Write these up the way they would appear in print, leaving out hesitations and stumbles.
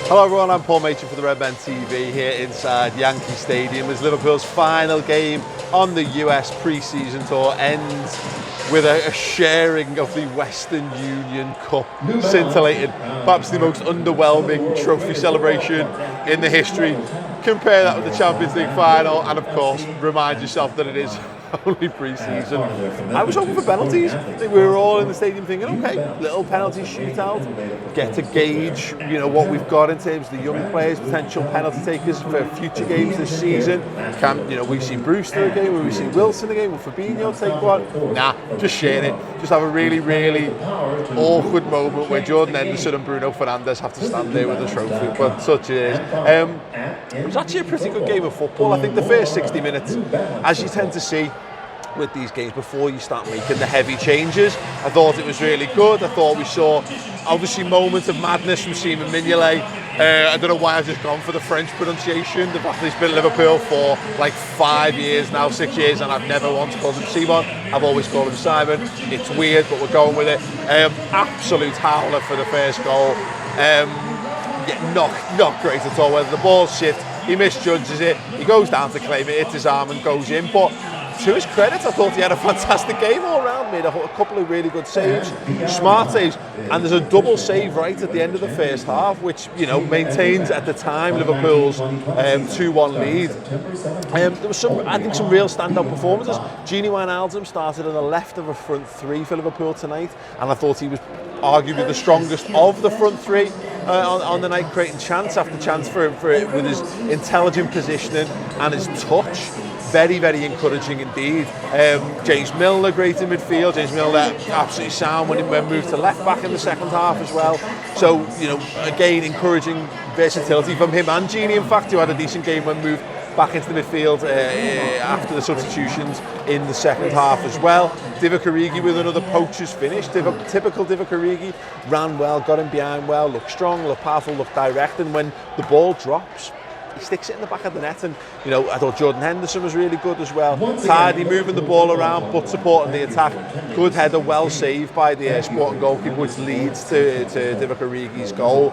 Hello everyone, I'm Paul Machin for the Redmen TV here inside Yankee Stadium as Liverpool's final game on the US pre-season tour ends with a sharing of the Western Union Cup, scintillating, perhaps the most underwhelming trophy celebration in the history. Compare that with the Champions League final and of course remind yourself that it is only pre-season. I was hoping for penalties. I think we were all in the stadium thinking, okay, little penalty shootout, get to gauge, what we've got in terms of the young players, potential penalty takers for future games this season. We've seen Brewster again, we've seen Wilson again, will Fabinho take one? Nah, just share it. Just have a really, really awkward moment where Jordan Henderson and Bruno Fernandez have to stand there with the trophy, but such it is. It was actually a pretty good game of football. I think the first 60 minutes, as you tend to see with these games before you start making the heavy changes, I thought it was really good. I thought we saw obviously moments of madness from Simon Mignolet. I don't know why I've just gone for the French pronunciation. The fact that he's been at Liverpool for like 5 years now, 6 years, and I've never once called him Simon. I've always called him Simon. It's weird, but we're going with it. Absolute howler for the first goal. Not great at all. Whether the ball's shift, he misjudges it. He goes down to claim it, hits his arm and goes in. But to his credit, I thought he had a fantastic game all round, made a couple of really good saves, smart saves, and there's a double save right at the end of the first half, which, maintains at the time Liverpool's 2-1 lead. There was some real standout performances. GINI Wijnaldum started on the left of a front three for Liverpool tonight, and I thought he was arguably the strongest of the front three on the night, creating chance after chance for it with his intelligent positioning and his touch. Very, very encouraging indeed. James Milner, great in midfield. James Milner absolutely sound when he moved to left back in the second half as well. So, again, encouraging versatility from him and GINI, in fact, who had a decent game when moved back into the midfield after the substitutions in the second half as well. Divock Origi with another poacher's finish. Typical Divock Origi, ran well, got him behind well, looked strong, looked powerful, looked direct, and when the ball drops, he sticks it in the back of the net. And I thought Jordan Henderson was really good as well. Tidy, moving the ball around but supporting the attack. Good header, well saved by the Sporting goalkeeper, which leads to Divock Origi's goal.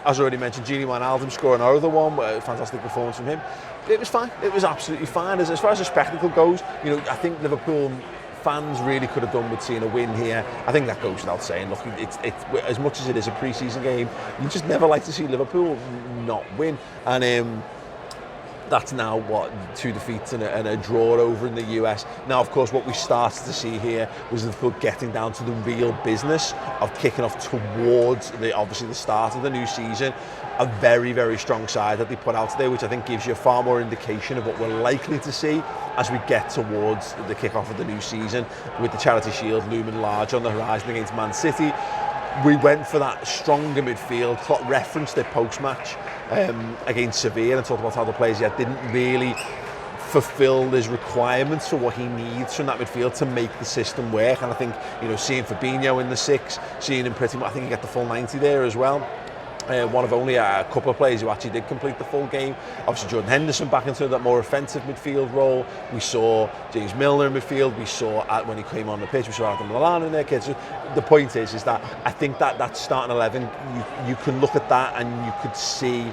As I already mentioned, GINI Wijnaldum scoring another one, fantastic performance from him. It was fine, it was absolutely fine. As far as the spectacle goes, I think Liverpool fans really could have done with seeing a win here. I think that goes without saying. Look, it's as much as it is a pre-season game, you just never like to see Liverpool not win. And that's now, 2 defeats and a draw over in the US. Now, of course, what we started to see here was Liverpool getting down to the real business of kicking off towards obviously the start of the new season. A very, very strong side that they put out today, which I think gives you far more indication of what we're likely to see as we get towards the kick-off of the new season, with the Charity Shield looming large on the horizon against Man City. We went for that stronger midfield. Klopp referenced it post-match against Sevilla and talked about how the players he had didn't really fulfill his requirements for what he needs from that midfield to make the system work. And I think, seeing Fabinho in the 6, seeing him pretty much, I think he got the full 90 there as well. One of only a couple of players who actually did complete the full game. Obviously Jordan Henderson back into that more offensive midfield role. We saw James Milner in midfield. We saw when he came on the pitch, we saw Adam Lallana in there. Kids. The point is that I think that starting 11, you can look at that and you could see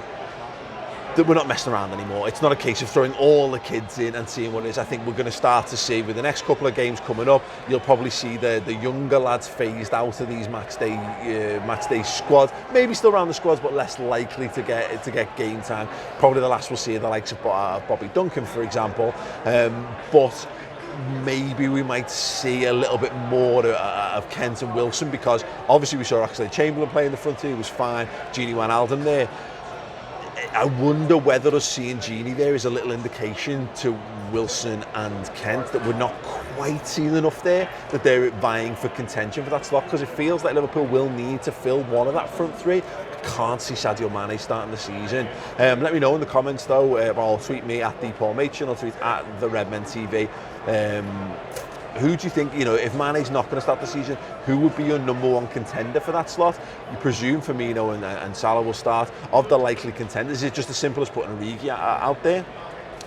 that we're not messing around anymore. It's not a case of throwing all the kids in and seeing what it is. I think we're going to start to see with the next couple of games coming up, you'll probably see the younger lads phased out of these match day squads. Maybe still around the squads, but less likely to get game time. Probably the last we'll see the likes of Bobby Duncan, for example. But maybe we might see a little bit more of Kent and Wilson, because obviously we saw Oxlade-Chamberlain play in the front two, he was fine. GINI Wijnaldum there. I wonder whether us seeing GINI there is a little indication to Wilson and Kent that we're not quite seeing enough there, that they're vying for contention for that slot, because it feels like Liverpool will need to fill one of that front three. Can't see Sadio Mane starting the season. Let me know in the comments though, or tweet me at Paul Machin, or tweet at the Redmen TV. Who do you think, if Mane's not going to start the season, who would be your number one contender for that slot? You presume Firmino and Salah will start. Of the likely contenders, is it just as simple as putting Origi out there?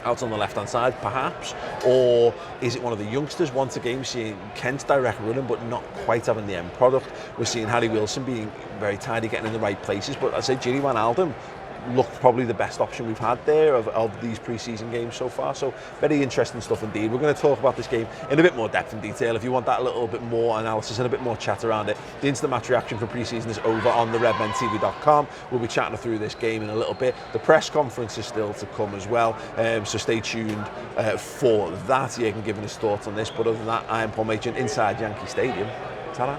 out on the left-hand side, perhaps? Or is it one of the youngsters? Once again, we're seeing Kent direct running, but not quite having the end product. We're seeing Harry Wilson being very tidy, getting in the right places. But I'd say GINI Wijnaldum looked probably the best option we've had there of these pre-season games so far. So very interesting stuff indeed. We're going to talk about this game in a bit more depth and detail. If you want that a little bit more analysis and a bit more chat around it, the instant match reaction for pre-season is over on the redmentv.com. We'll be chatting through this game in a little bit. The press conference is still to come as well, so stay tuned for that. Jürgen giving his thoughts on this. But other than that, I am Paul Machin inside Yankee Stadium. Ta-da.